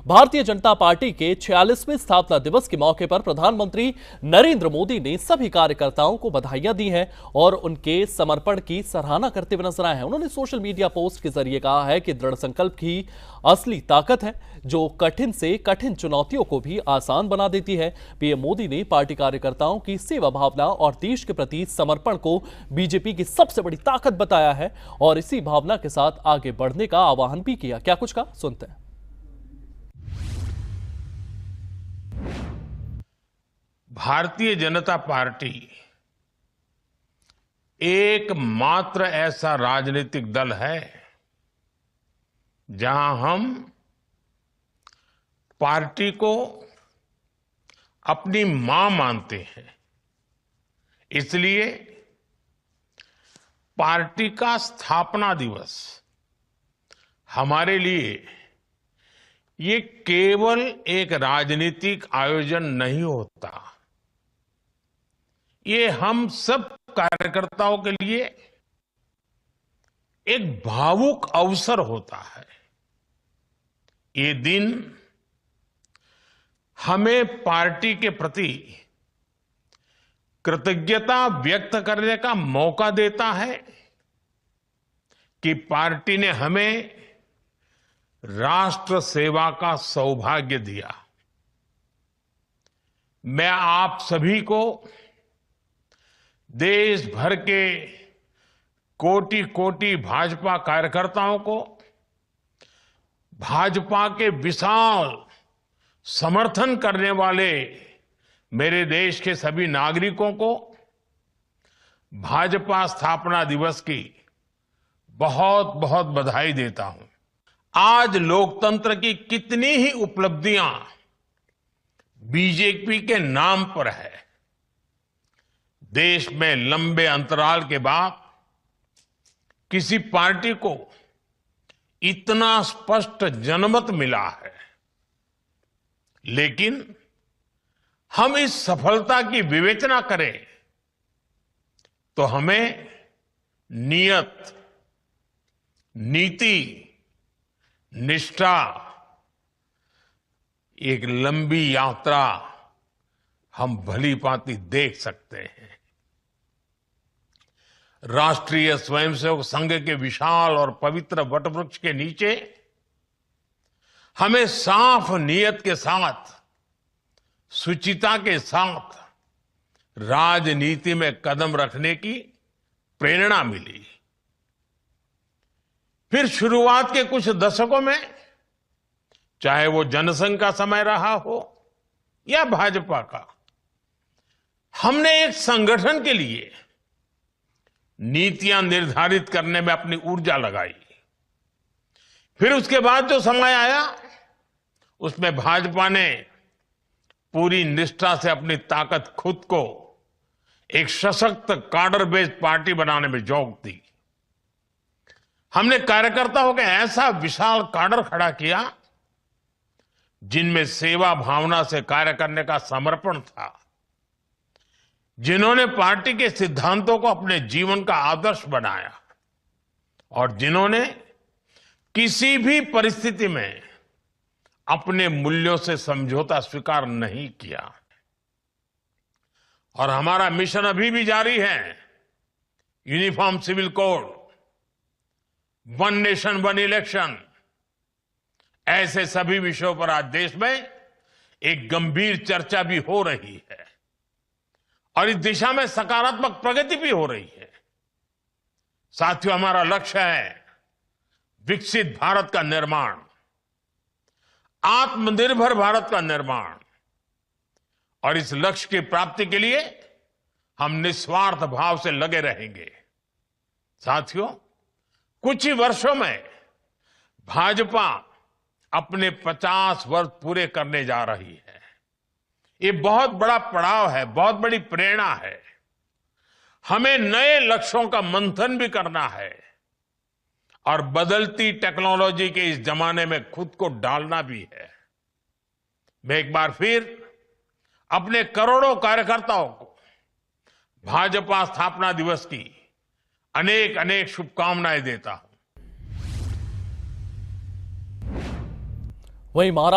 Bharatiya Janata party के 46वें स्थापना दिवस के मौके पर प्रधानमंत्री नरेंद्र मोदी ने सभी कार्यकर्ताओं को बधाइयां दी हैं और उनके समर्पण की सराहना करते हुए नजर आए हैं। उन्होंने सोशल मीडिया पोस्ट के जरिए कहा है कि दृढ़ संकल्प की असली ताकत है जो कठिन से कठिन चुनौतियों को भी आसान बना देती है। पीएम मोदी ने पार्टी कार्यकर्ताओं की सेवा भावना और देश के प्रति समर्पण को बीजेपी की सबसे बड़ी ताकत बताया है और इसी भावना के साथ आगे बढ़ने का आह्वान भी किया। क्या कुछ कहा, सुनते हैं। भारतीय जनता पार्टी एकमात्र ऐसा राजनीतिक दल है जहां हम पार्टी को अपनी मां मानते हैं। इसलिए पार्टी का स्थापना दिवस हमारे लिए ये केवल एक राजनीतिक आयोजन नहीं होता, ये हम सब कार्यकर्ताओं के लिए एक भावुक अवसर होता है। ये दिन हमें पार्टी के प्रति कृतज्ञता व्यक्त करने का मौका देता है कि पार्टी ने हमें राष्ट्र सेवा का सौभाग्य दिया। मैं आप सभी को, देश भर के कोटि कोटि भाजपा कार्यकर्ताओं को, भाजपा के विशाल समर्थन करने वाले मेरे देश के सभी नागरिकों को भाजपा स्थापना दिवस की बहुत बहुत बधाई देता हूं। आज लोकतंत्र की कितनी ही उपलब्धियां बीजेपी के नाम पर है। देश में लंबे अंतराल के बाद किसी पार्टी को इतना स्पष्ट जनमत मिला है, लेकिन हम इस सफलता की विवेचना करें तो हमें नियत, नीति, निष्ठा, एक लंबी यात्रा हम भली भांति देख सकते हैं। राष्ट्रीय स्वयंसेवक संघ के विशाल और पवित्र वटवृक्ष के नीचे हमें साफ नियत के साथ, शुचिता के साथ राजनीति में कदम रखने की प्रेरणा मिली। फिर शुरुआत के कुछ दशकों में, चाहे वो जनसंघ का समय रहा हो या भाजपा का, हमने एक संगठन के लिए नीतियां निर्धारित करने में अपनी ऊर्जा लगाई। फिर उसके बाद जो समय आया उसमें भाजपा ने पूरी निष्ठा से अपनी ताकत खुद को एक सशक्त काडर बेस्ड पार्टी बनाने में झोंक दी। हमने कार्यकर्ताओं का ऐसा विशाल काडर खड़ा किया जिनमें सेवा भावना से कार्य करने का समर्पण था, जिन्होंने पार्टी के सिद्धांतों को अपने जीवन का आदर्श बनाया और जिन्होंने किसी भी परिस्थिति में अपने मूल्यों से समझौता स्वीकार नहीं किया। और हमारा मिशन अभी भी जारी है। Uniform civil code, one nation one election, ऐसे सभी विषयों पर आज देश में एक गंभीर चर्चा भी हो रही है और इस दिशा में सकारात्मक प्रगति भी हो रही है। साथियों, हमारा लक्ष्य है विकसित भारत का निर्माण, आत्मनिर्भर भारत का निर्माण, और इस लक्ष्य की प्राप्ति के लिए हम निस्वार्थ भाव से लगे रहेंगे। साथियों, कुछ ही वर्षों में भाजपा अपने 50 वर्ष पूरे करने जा रही है। ये बहुत बड़ा पड़ाव है, बहुत बड़ी प्रेरणा है। हमें नए लक्ष्यों का मंथन भी करना है और बदलती टेक्नोलॉजी के इस जमाने में खुद को डालना भी है। मैं एक बार फिर अपने करोड़ों कार्यकर्ताओं को भाजपा स्थापना दिवस की अनेक अनेक शुभकामनाएं देता हूं। वहीं महाराष्ट्र